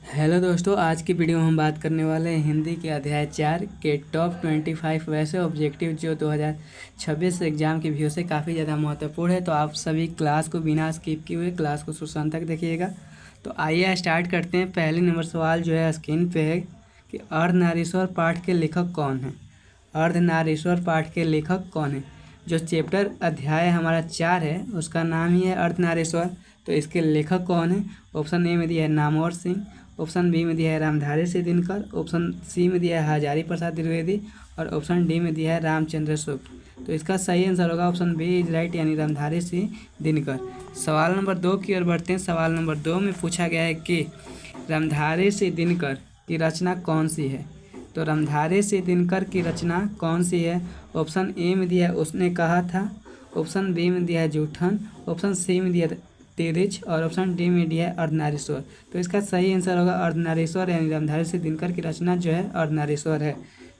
Hello दोस्तों, आज की वीडियो में हम बात करने वाले हैं हिंदी के अध्याय 4 के टॉप 25 वैसे ऑब्जेक्टिव जो 2026 एग्जाम की व्यू से काफ़ी ज़्यादा महत्वपूर्ण है। तो आप सभी क्लास को बिना स्किप किए हुए क्लास को शुरू तक देखिएगा। तो आइए स्टार्ट करते हैं। पहले नंबर सवाल जो है स्क्रीन पे है कि अर्धनारीश्वर पाठ के लेखक कौन है। अर्धनारीश्वर पाठ के लेखक कौन है। जो चैप्टर अध्याय हमारा 4 है उसका नाम ही है अर्धनारीश्वर। तो इसके लेखक कौन है। ऑप्शन ए में दिया है नामवर सिंह, ऑप्शन बी में दिया है रामधारी सिंह दिनकर, ऑप्शन सी में दिया है हजारी प्रसाद द्विवेदी और ऑप्शन डी में दिया है रामचंद्र शुक्ल। तो इसका सही आंसर होगा ऑप्शन बी इज राइट, यानी रामधारी सिंह दिनकर। सवाल नंबर 2 की ओर बढ़ते हैं। सवाल नंबर 2 में पूछा गया है कि रामधारी सिंह दिनकर की रचना कौन सी है। तो रामधारी सिंह दिनकर की रचना कौन सी है। ऑप्शन ए में दिया है उसने कहा था, ऑप्शन बी में दिया है जूठन, ऑप्शन सी में दिया है तिरिच और ऑप्शन डी में दिया है अर्धनारीश्वर। तो इसका सही आंसर होगा अर्धनारीश्वर, यानी रामधारी सिंह दिनकर की रचना जो है अर्धनारीश्वर है।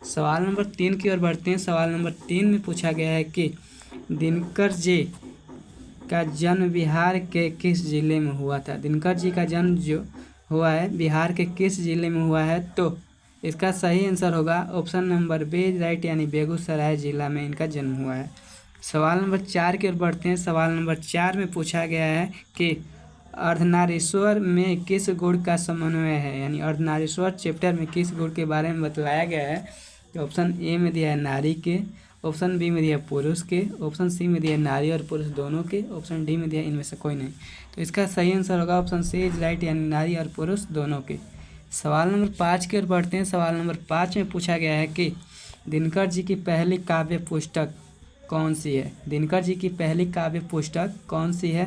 सवाल नंबर 3 की ओर बढ़ते हैं। सवाल नंबर 3 में पूछा गया है कि दिनकर जी का जन्म बिहार के किस जिले में हुआ था। दिनकर जी का जन्म जो हुआ है बिहार के किस जिले में हुआ है। तो इसका सही आंसर होगा ऑप्शन नंबर बी राइट, यानी बेगूसराय जिला में इनका जन्म हुआ है। सवाल नंबर 4 की ओर बढ़ते हैं। सवाल नंबर 4 में पूछा गया है कि अर्धनारीश्वर में किस गुण का समन्वय है, यानी अर्धनारीश्वर चैप्टर में किस गुण के बारे में बतलाया गया है। तो ऑप्शन ए में दिया है नारी के, ऑप्शन बी में दिया है पुरुष के, ऑप्शन सी में दिया है नारी और पुरुष दोनों के, ऑप्शन डी में दिया है इनमें से कोई नहीं। तो इसका सही आंसर होगा ऑप्शन सी इज राइट, यानी नारी और पुरुष दोनों के। सवाल नंबर 5 की ओर बढ़ते हैं। सवाल नंबर 5 में पूछा गया है कि दिनकर जी की पहली काव्य पुस्तक कौन सी है। दिनकर जी की पहली काव्य पुस्तक कौन सी है।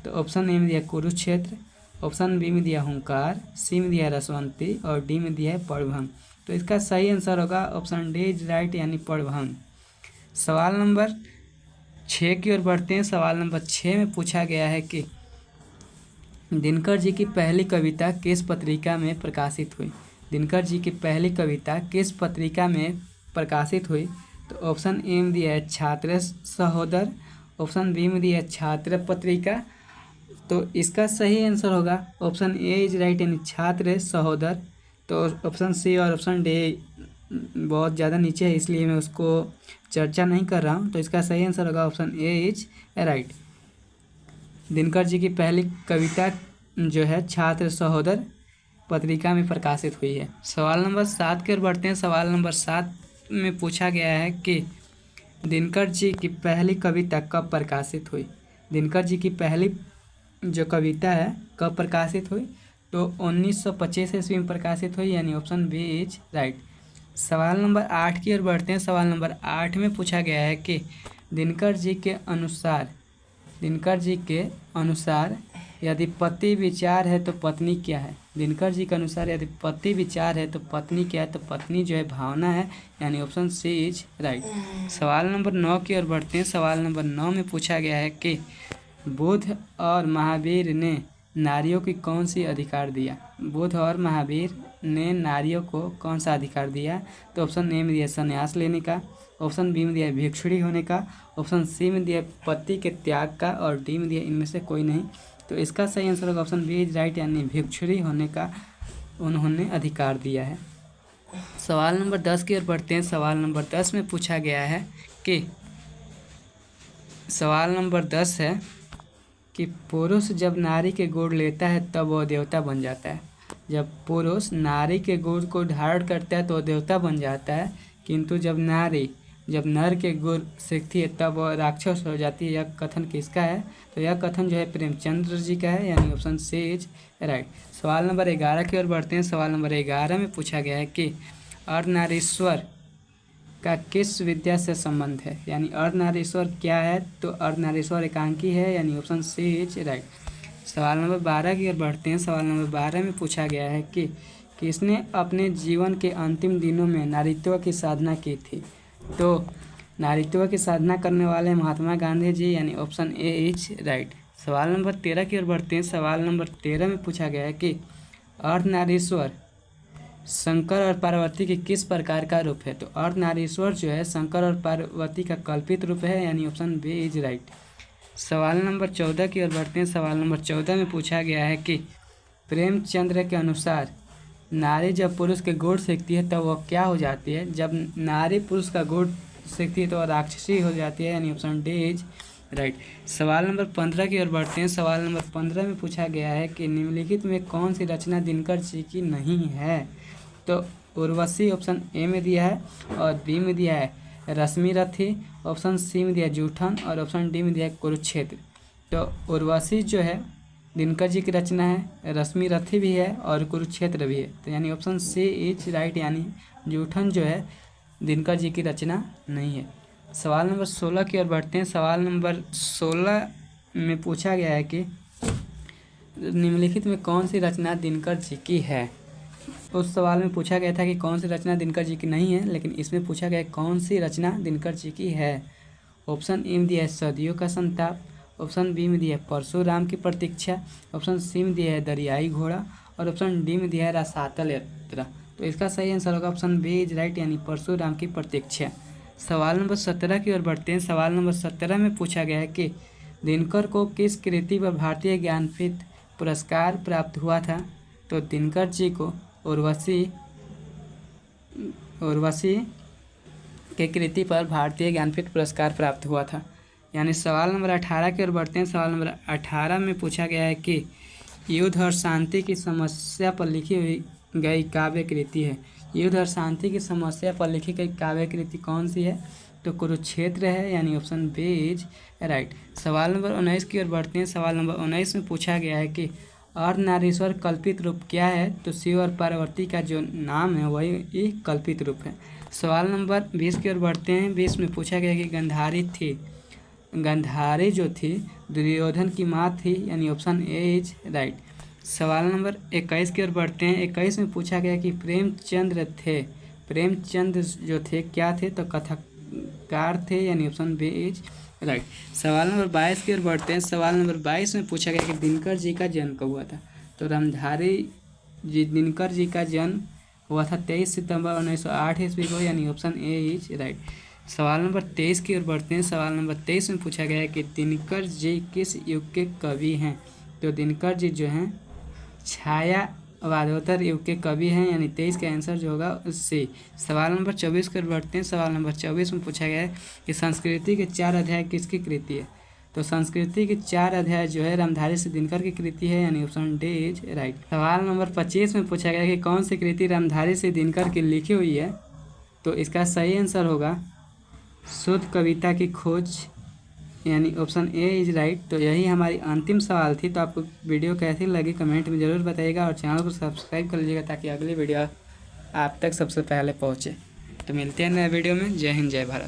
तो ऑप्शन ए में दिया कुरुक्षेत्र, ऑप्शन बी में दिया हुंकार, सी में दिया रसवंती और डी में दिया है पड़भंग। तो इसका सही आंसर होगा ऑप्शन डी इज राइट, यानी पड़भंग। सवाल नंबर 6 की ओर बढ़ते हैं। सवाल नंबर 6 में पूछा गया है कि दिनकर जी की पहली कविता किस पत्रिका में प्रकाशित हुई। दिनकर जी की पहली कविता किस पत्रिका में प्रकाशित हुई। तो ऑप्शन ए में दिया है छात्र सहोदर, ऑप्शन बी में दिया है छात्र पत्रिका। तो इसका सही आंसर होगा ऑप्शन ए इज राइट, यानी छात्र सहोदर। तो ऑप्शन सी और ऑप्शन डी बहुत ज़्यादा नीचे है, इसलिए मैं उसको चर्चा नहीं कर रहा हूँ। तो इसका सही आंसर होगा option A is right. Dinkar ji की पहली कविता जो है छात्र सहोदर पत्रिका में प्रकाशित हुई है। सवाल नंबर 7 की ओर बढ़ते हैं। सवाल नंबर 7 में पूछा गया है कि दिनकर जी की पहली कविता कब प्रकाशित हुई। दिनकर जी की पहली जो कविता है कब प्रकाशित हुई। तो 1925 ईस्वी में प्रकाशित हुई, यानी ऑप्शन बी इज राइट। सवाल नंबर 8 की ओर बढ़ते हैं। सवाल नंबर 8 में पूछा गया है कि दिनकर जी के अनुसार यदि पति विचार है तो पत्नी क्या है। दिनकर जी के अनुसार यदि पति विचार है तो पत्नी क्या है। तो पत्नी जो है भावना है, यानी ऑप्शन सी इज राइट। सवाल नंबर 9 की ओर बढ़ते हैं। सवाल नंबर 9 में पूछा गया है कि बुद्ध और महावीर ने नारियों की कौन सी अधिकार दिया। बुद्ध और महावीर ने नारियों को कौन सा अधिकार दिया। तो ऑप्शन ए में दिया संन्यास लेने का, ऑप्शन बी में दिया भिक्षुणी होने का, ऑप्शन सी में दिया पति के त्याग का और डी में दिया इनमें से कोई नहीं। तो इसका सही आंसर होगा ऑप्शन बी इज राइट, यानी भिक्षुणी होने का उन्होंने अधिकार दिया है। सवाल नंबर 10 की ओर बढ़ते हैं। सवाल नंबर 10 में पूछा गया है कि सवाल नंबर 10 है कि पुरुष जब नारी के गुण लेता है तब वह देवता बन जाता है। जब पुरुष नारी के गुण को धारण करता है तो वह देवता बन जाता है, किंतु जब नर के गुण सीखती है तब वह राक्षस हो जाती है। यह कथन किसका है। तो यह कथन जो है प्रेमचंद्र जी का है, यानी ऑप्शन सी इज राइट। सवाल नंबर 11 की ओर बढ़ते हैं। सवाल नंबर 11 में पूछा गया है कि अर्धनारीश्वर का किस विद्या से संबंध है, यानी अर्धनारीश्वर क्या है। तो अर्धनारीश्वर एकांकी है, यानी ऑप्शन सी इज राइट। सवाल नंबर 12 की ओर बढ़ते हैं। सवाल नंबर 12 में पूछा गया है कि किसने अपने जीवन के अंतिम दिनों में नारीत्व की साधना की थी। तो नारीत्व की साधना करने वाले महात्मा गांधी जी, यानी ऑप्शन ए इज राइट। सवाल नंबर 13 की ओर बढ़ते हैं। सवाल नंबर 13 में पूछा गया है कि अर्धनारीश्वर शंकर और पार्वती के किस प्रकार का रूप है। तो अर्धनारीश्वर जो है शंकर और पार्वती का कल्पित रूप है, यानी ऑप्शन बी इज राइट। सवाल नंबर 14 की ओर बढ़ते हैं। सवाल नंबर 14 में पूछा गया है कि प्रेमचंद्र के अनुसार नारी जब पुरुष के गोड़ सेकती है तब वह क्या हो जाती है? जब नारी पुरुष का गोड़ सेकती है तो वह राक्षसी हो जाती है, यानी ऑप्शन डी इज राइट। सवाल नंबर 15 की ओर बढ़ते हैं। सवाल नंबर 15 में पूछा गया है कि निम्नलिखित में कौन सी रचना दिनकर जी की नहीं है? तो उर्वशी ऑप्शन ए में दिया है, और बी में दिया है रश्मि रथी, ऑप्शन सी में दिया है जूठन, और ऑप्शन डी में दिया है कुरुक्षेत्र। तो उर्वशी जो है दिनकर जी की रचना है, रश्मि रथी भी है और कुरुक्षेत्र भी है, तो यानी ऑप्शन सी इज राइट, यानी जूठन जो है दिनकर जी की रचना नहीं है। सवाल नंबर 16 की ओर बढ़ते हैं। सवाल नंबर 16 में पूछा गया है कि निम्नलिखित में कौन सी रचना दिनकर जी की है? उस सवाल में पूछा गया था कि कौन सी रचना दिनकर जी की नहीं है, लेकिन इसमें पूछा गया है कौन सी रचना दिनकर जी की है। ऑप्शन ए में दिया है सदियों का संताप, ऑप्शन बी में दिया है परशुराम की प्रतीक्षा, ऑप्शन सी में दिया है दरियाई घोड़ा, और ऑप्शन डी में दिया है रसातल यात्रा। तो इसका सही आंसर होगा ऑप्शन बी इज राइट, यानी परशुराम की प्रतीक्षा। सवाल नंबर 17 की ओर बढ़ते हैं। सवाल नंबर 17 में पूछा गया है कि दिनकर को किस कृति पर भारतीय ज्ञानपीठ पुरस्कार प्राप्त हुआ था? तो दिनकर जी को उर्वशी के कृति पर भारतीय ज्ञानपीठ पुरस्कार प्राप्त हुआ था। यानी सवाल नंबर 18 की ओर बढ़ते हैं। सवाल नंबर 18 में पूछा गया है कि युद्ध और शांति की समस्या पर लिखी हुई गई काव्य कृति है। युद्ध और शांति की समस्या पर लिखी गई काव्य कृति कौन सी है? तो कुरुक्षेत्र है, यानी ऑप्शन बी इज राइट। सवाल नंबर 19 की ओर बढ़ते हैं। सवाल नंबर 19 में पूछा गया है कि अर्धनारीश्वर कल्पित रूप क्या है? तो शिव और पार्वती का जो नाम है वही कल्पित रूप है। सवाल नंबर 20 की ओर बढ़ते हैं। 20 में पूछा गया कि गंधारी जो थी दुर्योधन की माँ थी, यानी ऑप्शन ए इज राइट। सवाल नंबर 21 की ओर बढ़ते हैं। 21 में पूछा गया कि प्रेमचंद जो थे क्या थे? तो कथककार थे, यानी ऑप्शन बी इज राइट। सवाल नंबर 22 की ओर बढ़ते हैं। सवाल नंबर 22 में पूछा गया कि दिनकर जी का जन्म कब हुआ था? तो दिनकर जी का जन्म हुआ था 23 सितंबर 1908 ईस्वी को, यानी ऑप्शन ए इज राइट। सवाल नंबर 23 की ओर बढ़ते हैं। सवाल नंबर 23 में पूछा गया है कि दिनकर जी किस युग के कवि हैं? तो दिनकर जी जो हैं छायावादोत्तर युग के कवि हैं, यानी 23 का आंसर जो होगा उससे। सवाल नंबर 24 की ओर बढ़ते हैं। सवाल नंबर 24 में पूछा गया है कि संस्कृति के 4 अध्याय किसकी कृति है? तो संस्कृति के 4 अध्याय जो है रामधारी सिंह दिनकर की कृति है, यानी ऑप्शन डी इज राइट। सवाल नंबर 25 में पूछा गया कि कौन सी कृति रामधारी सिंह दिनकर की लिखी हुई है? तो इसका सही आंसर होगा शुद्ध कविता की खोज, यानी ऑप्शन ए इज राइट। तो यही हमारी अंतिम सवाल थी। तो आपको वीडियो कैसी लगी कमेंट में ज़रूर बताइएगा, और चैनल को सब्सक्राइब कर लीजिएगा ताकि अगली वीडियो आप तक सबसे पहले पहुँचे। तो मिलते हैं नए वीडियो में। जय हिंद, जय भारत।